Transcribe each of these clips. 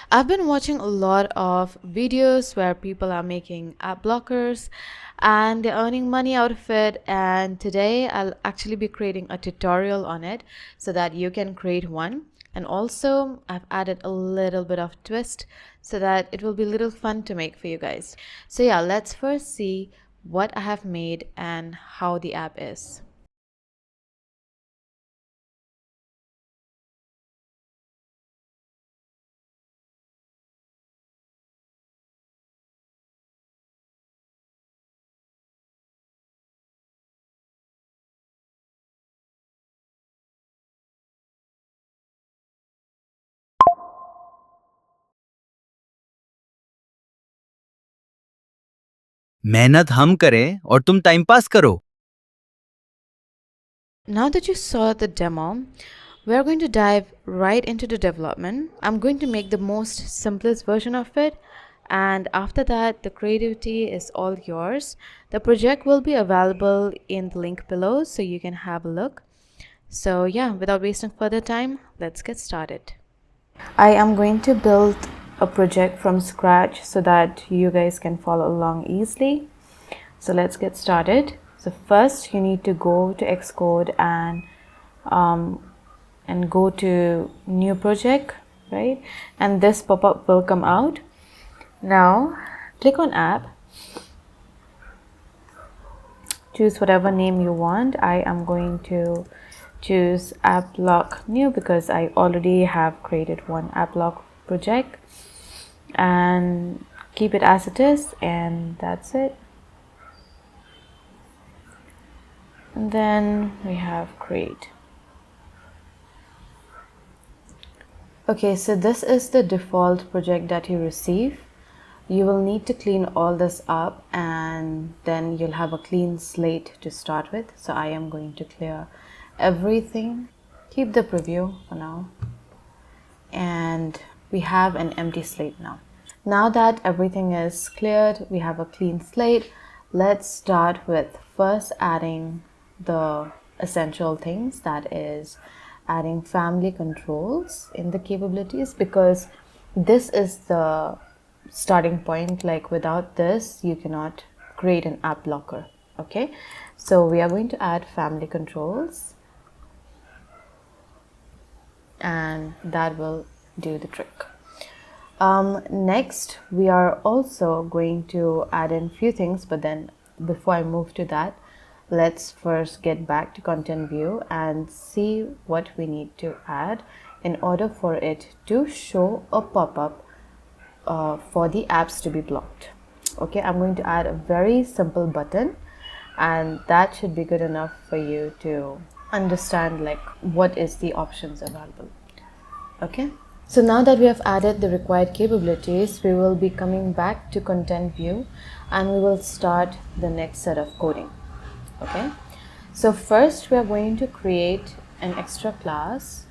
I've been watching a lot of videos where people are making app blockers and they're earning money out of it. And today I'll actually be creating a tutorial on it so that you can create one. And also, I've added a little bit of twist so that it will be a little fun to make for you guys. So, yeah, let's first see what I have made and how the app is. मेहनत हम करें और तुम time pass करो। Now that you saw the demo, we're going to dive right into the development. I'm going to make the most simplest version of it, and after that, the creativity is all yours. The project will be available in the link below so you can have a look. So, yeah, without wasting further time, let's get started. I am going to build a project from scratch so that you guys can follow along easily. So let's get started. So first you need to go to Xcode and go to new project, right? And this pop-up will come out. Now click on app, choose whatever name you want. I am going to choose app block new because I already have created one app block project, and keep it as it is, and that's it. And then we have create. Okay, so this is the default project that you receive. You will need to clean all this up and then you'll have a clean slate to start with. So I am going to clear everything. Keep the preview for now. And we have an empty slate now. Now that everything is cleared, we have a clean slate. Let's start with first adding the essential things, that is adding family controls in the capabilities, because this is the starting point. Like without this you cannot create an app blocker. Okay, so we are going to add family controls and that will do the trick. Next we are also going to add in few things, but then before I move to that, let's first get back to content view and see what we need to add in order for it to show a pop-up for the apps to be blocked. Okay, I'm going to add a very simple button and that should be good enough for you to understand like what is the options available. Okay, so now that we have added the required capabilities, we will be coming back to content view and we will start the next set of coding. Okay, so first we are going to create an extra class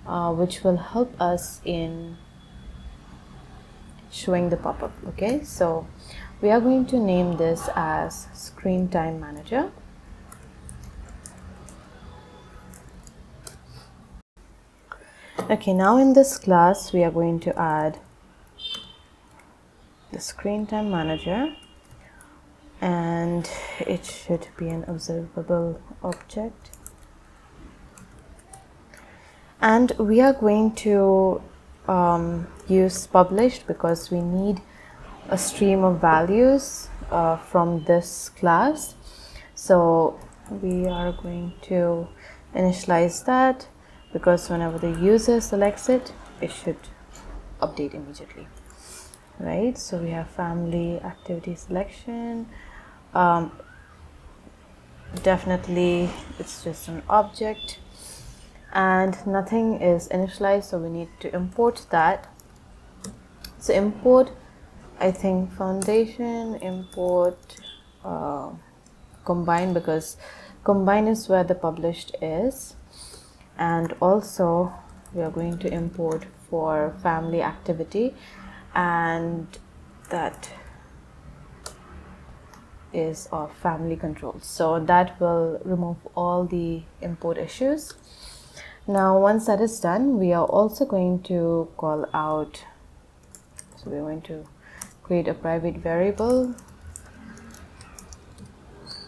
which will help us in showing the pop-up. Okay, so we are going to name this as screen time manager. Okay, now in this class we are going to add the screen time manager and it should be an observable object, and we are going to use published because we need a stream of values from this class. So we are going to initialize that because whenever the user selects it, it should update immediately, right? So we have family activity selection. Definitely it's just an object and nothing is initialized, so we need to import that. So import, I think foundation, import combine, because combine is where the published is, and also we are going to import for family activity, and that is of family controls, so that will remove all the import issues. Now once that is done, we are also going to call out So we're going to create a private variable,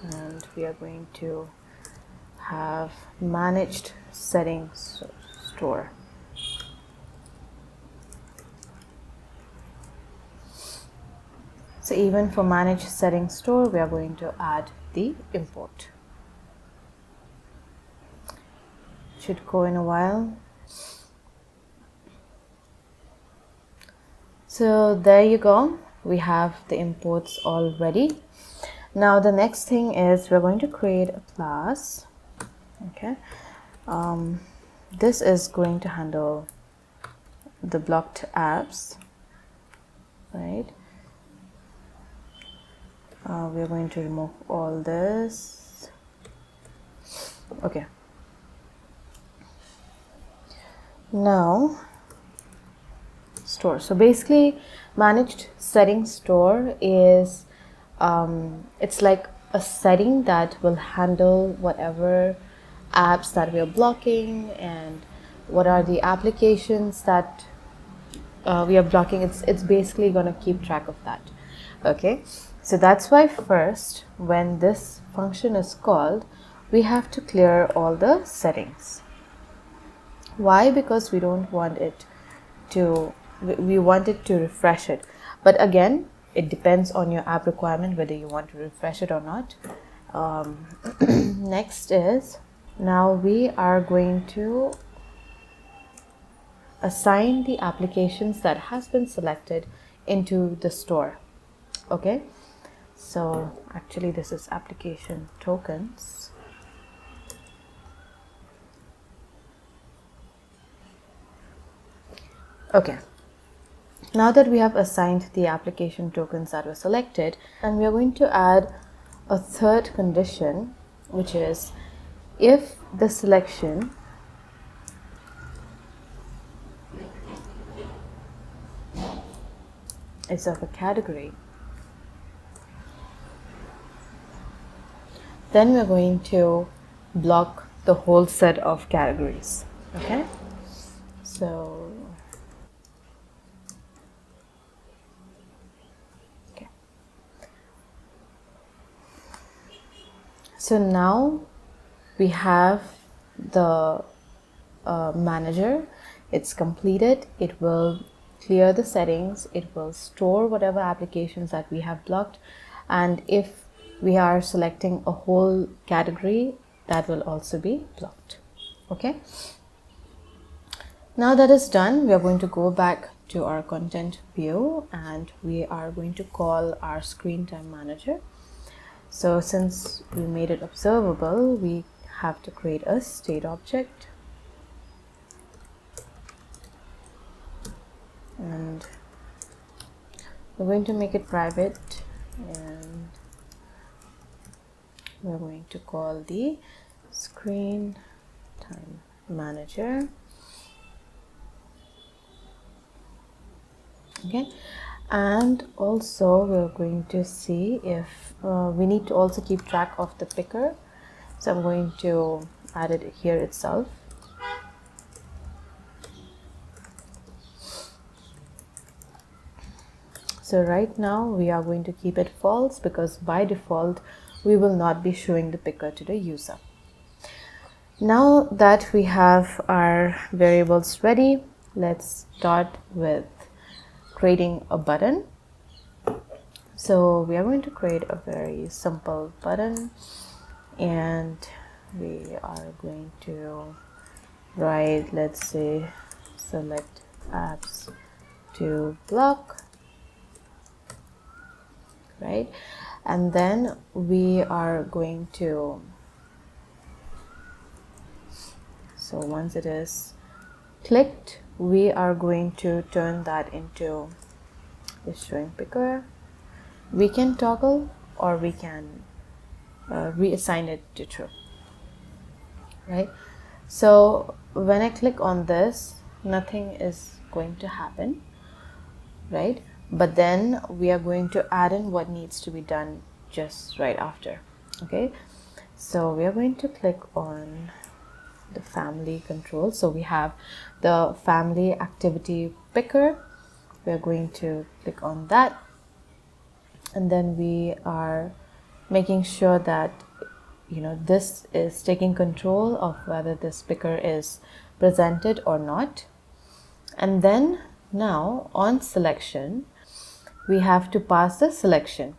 and we are going to have managed settings store. So even for managed settings store, we are going to add the import. Should go in a while. So there you go. We have the imports all ready. Now the next thing is we're going to create a class. Okay. This is going to handle the blocked apps, right? We are going to remove all this. Okay. Now store. So basically, managed settings store is it's like a setting that will handle whatever apps that we are blocking and what are the applications that we are blocking. It's basically going to keep track of that. Okay, so that's why first when this function is called, we have to clear all the settings. Why? Because we don't want it to, we want it to refresh it. But again, it depends on your app requirement whether you want to refresh it or not. Next is, now we are going to assign the applications that has been selected into the store. Okay, so actually this is application tokens. Okay, now that we have assigned the application tokens that were selected, and we are going to add a third condition, which is if the selection is of a category, then we're going to block the whole set of categories. Okay, so so now we have the manager. It's completed. It will clear the settings. It will store whatever applications that we have blocked, and if we are selecting a whole category, that will also be blocked. Okay, now that is done, we are going to go back to our content view and we are going to call our screen time manager. So since we made it observable, we have to create a state object, and we're going to make it private, and we're going to call the screen time manager. Okay, and also we're going to see if we need to also keep track of the picker, so I'm going to add it here itself. So right now we are going to keep it false because by default we will not be showing the picker to the user. Now that we have our variables ready, let's start with creating a button. So we are going to create a very simple button, and we are going to write, let's say, select apps to block, right? And then we are going to, so once it is clicked, we are going to turn that into is showing picker. We can toggle or we can reassign it to true, right? So when I click on this, nothing is going to happen, right? But then we are going to add in what needs to be done just right after. Okay, so we are going to click on the family control. So we have the family activity picker, we're going to click on that, and then we are making sure that this is taking control of whether this picker is presented or not. And then now on selection, we have to pass the selection.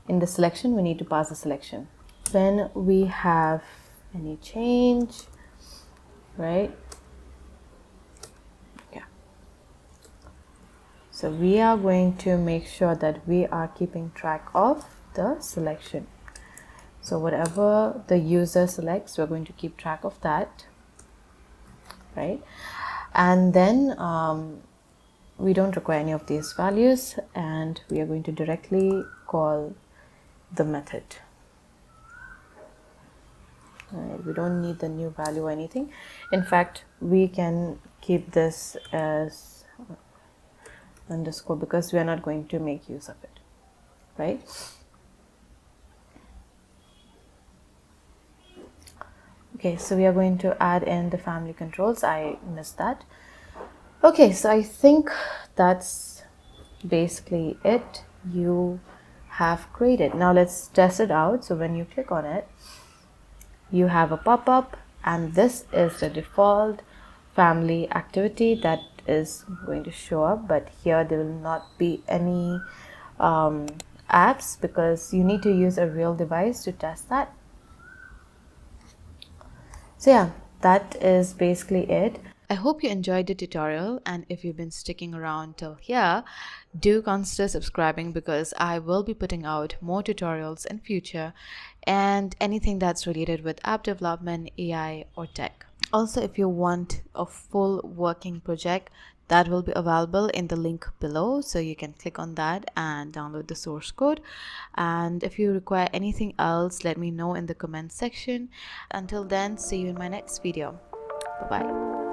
In the selection, we need to pass the selection. When we have any change, right? Yeah. So we are going to make sure that we are keeping track of the selection. So whatever the user selects, we're going to keep track of that, right? And then we don't require any of these values, and we are going to directly call the method. Right, we don't need the new value or anything. In fact, we can keep this as underscore because we are not going to make use of it, right? Okay, so we are going to add in the family controls. I missed that. Okay, so I think that's basically it. You have created. Now let's test it out. So when you click on it, you have a pop-up, and this is the default family activity that is going to show up, but here there will not be any apps because you need to use a real device to test that. So yeah, that is basically it. I hope you enjoyed the tutorial, and if you've been sticking around till here, do consider subscribing because I will be putting out more tutorials in future and anything that's related with app development, AI or tech. Also, if you want a full working project, that will be available in the link below, so you can click on that and download the source code. And if you require anything else, let me know in the comment section. Until then, see you in my next video. Bye bye.